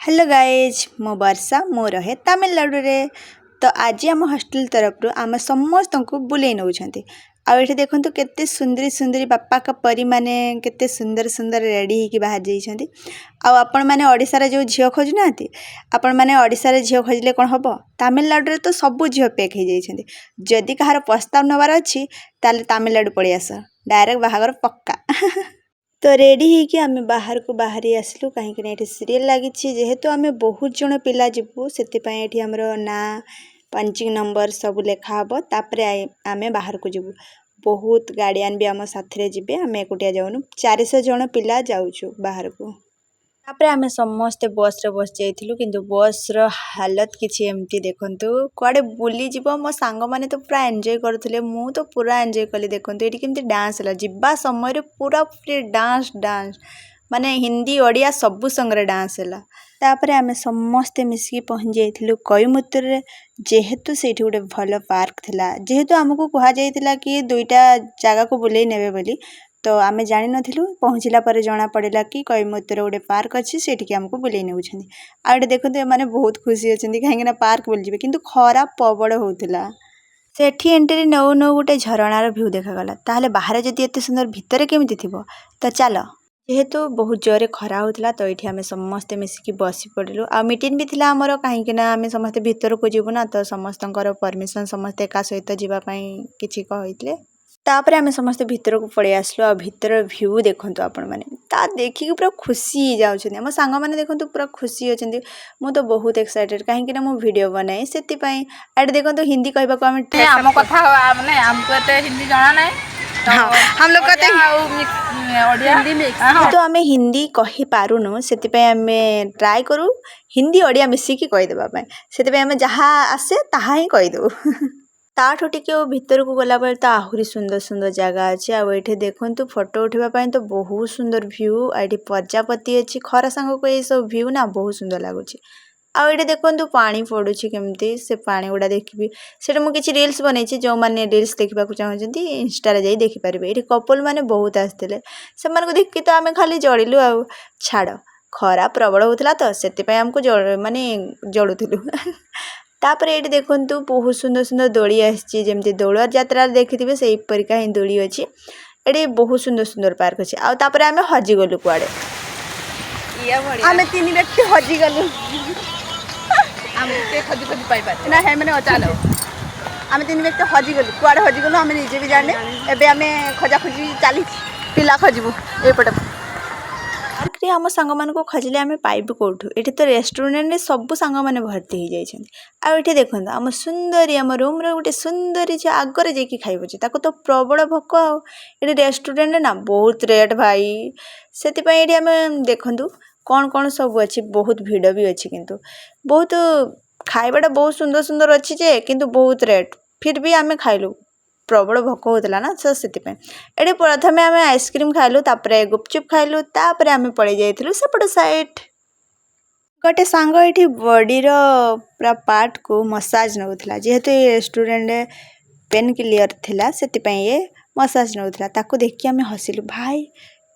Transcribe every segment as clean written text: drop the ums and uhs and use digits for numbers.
Hello guys मो वर्षा मो रहे तमिलनाडु रे। तो आज आम हॉस्टल तरफ आम समस्त को बुले नौ आठ देखो केते सुंदरी सुंदरी बापा का परी माने केते सुंदर सुंदर रेडी होकर बाहर जाइछन्ति। आपण माने ओडिसा रे जो झियो खोजुना आपण माने ओडिसा रे झियो खोजले कोन हबो तमिलनाडु रे तो सब झियो पैक हो जाइछन्ति। जदि कहार प्रस्ताव नबार अछि ताले तमिलनाडु पळि आस डायरेक्ट बाहागर पक्का। तो रेडी होगी आम बाहर को बाहरी आसलु कहीं ये सीरियल लगी जेहेतु आम बहुत जन पिला जीवु से आमर ना पंचिंग नंबर सब लेखा हम तापर आम बाहर को जीवु। बहुत गार्डियन भी आम साथी जी आम एकुटिया जाऊनु 400 जन पिला जाऊँ बाहर को। तापर आम समस्ते बस रे बस जाइलु किंतु बस रो हालत किछि एमती देखंतु कुआडे बुली जीवो मो सांग माने तो पूरा एंजॉय करथुले मु तो पूरा एंजॉय कली। देखंतु एटी केमती डांस हला जिब्बा समय रे पूरा फ्री डांस डांस माने हिंदी ओडिया सबु संगरे डांस हला। तापर आम समस्ते मिसिकी पहुंच जाइलु कोयमुत्तुर रे जेहेतु सेठी गोटे भल पार्क थिला जेहेतु हमकु कहा जाइतिला कि दुईटा जगह को बुलेई नेबे बोली। तो आमे जानि नथिलु पहुँचला पर जना पड़ेला कि कोयमुत्तुर गोटे पार्क अच्छी सेठी आमको बुलेई नेउछन्ति। आ एटे देखंतु एमाने बहुत खुशी अछन्ति काहेकि पार्क बुली जिवे किंतु खरा प्रबल होउतिला। सेठी एंट्री नौ नौ गोटे झरणार व्यू देखागला ताहले बाहर जदि एते सुंदर भितर केमिति थिबो। तो चलो जेहेतु बहुत जोरे खरा होउतिला तो एठी आमे समस्ते मिसिकी बसी पड़िलु। आ मीटिंग भी थिला हमर काहेकि आमे समस्ते भितर को जीवु ना तो समस्तंकर परमिशन समस्ते एका सहित जीवा पई किछि कहितले। तापर आमे समस्ते भितर को पड़े आसलु आ भितर व्यू देखंतु आपण माने ता देखि पूरा खुशी जाउछन। हम सांग माने देखंतु पूरा खुशी अछन्ति मु तो बहुत एक्साइटेड काहेकि मु वीडियो बनाए सेति पई। एड देखंतु हिंदी कहबा को हम कथा माने हमको एते हिंदी जाना नै हम लोग कहते ओडिया हिंदी मिक्स तो आमे हिंदी कहि पारुनु सेति पई आमे ट्राई करू हिंदी ओडिया मिसी की कहि देबा पई सेति पई आमे जहा आसे ताहा ही कहि दउ। ताठो टिके भितर को गला बेले तो आहुरी सुंदर सुंदर जगह अच्छे आठे देखु फोटो उठा तो बहुत सुंदर व्यू आठ प्रजापति अच्छी खरा सांग को ये सब व्यू ना बहुत सुंदर लगुच। आठे देखु पानी पड़ू केमती से पानी गुड़ा देखी से मुझे रील्स बनई जो मैंने रील्स देखा चाहते इंस्टा जा देखिपारे। ये कपल मैंने बहुत आसते से देखी तो आम खाली जड़िलु आ छाड़ खरा प्रबल होता तो से आमको माने जड़ुलु। तापर ये देखंतु बहुत सुंदर सुंदर दोली आसी जमती दौड़ यात्रा देखिथे से परिका ही दोली अच्छी ये बहुत सुंदर सुंदर पार्क अच्छे। आपर आम हजिगलु कुआड़े आम 3 व्यक्ति हजिगलु ना है मैंने चलो आम 3 व्यक्ति हजिगलु कुआड़े हजिगलु आम निजे भी जाने एबे आम खोजा खोजी चली पिला खोजबू एपटे पार्क रे आम सांग मान को खोजले आम पाइबु कोठु एठी तो रेस्टोरेंट रे सब सांग माने भर्ती हो जाइछन। आ एठी देखंतु आम सुंदरी आम रूम रे गोटे सुंदरी जे आगरे जेकी खाइबो जे ताको तो प्रबल भोक आ एठी रेस्टोरेंट ना बहुत रेट भाई सेति पई एठी आम देखंतु कोन कोन सब अछि बहुत भीड़ भी अछि किंतु बहुत खाइबाटा बहुत सुंदर सुंदर अछि जे किंतु बहुत रेट फिर भी आम खाइलु प्रबल भोक होता ना तो से ये प्रथम आम आइसक्रीम खाइलु तापर गुपचुप खाइलु तापर आम पड़े जाइलु सेपट साइड गोटे सांग ये बॉडी रो पूरा पार्ट को मसाज नौला जेहेतु ये रेस्टोरेंट पेन क्लियर थिला से ये मसाज नौला ताको देखि आम हसिलु भाई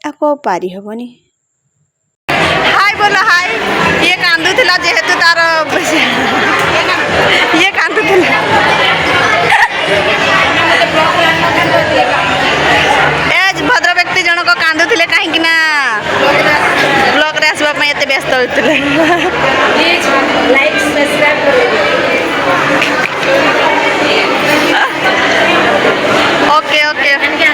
आपको पारी हेबनी हाय बोलो हाय ये कांदुला जेहेतु तार ये कांदुला भद्र व्यक्ति जनक कांदुले कहीं ब्लॉग रे आसवा पे एते व्यस्त होते। ओके ओके ओके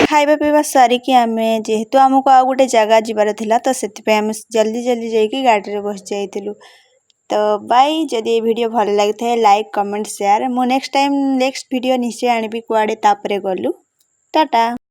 खाइबा पीवा सारिकी आम जेहेतु आमको आ गोटे जगह जीवार थिला तो से आम जल्दी जल्दी जाइए गाड़ी रे बस जाइलु। तो बाय जदि ये वीडियो भल लगी था लाइक कमेंट शेयर मु नेक्स्ट टाइम नेक्स्ट वीडियो निश्चय आनिबी कुआडे तापरे गलु टाटा।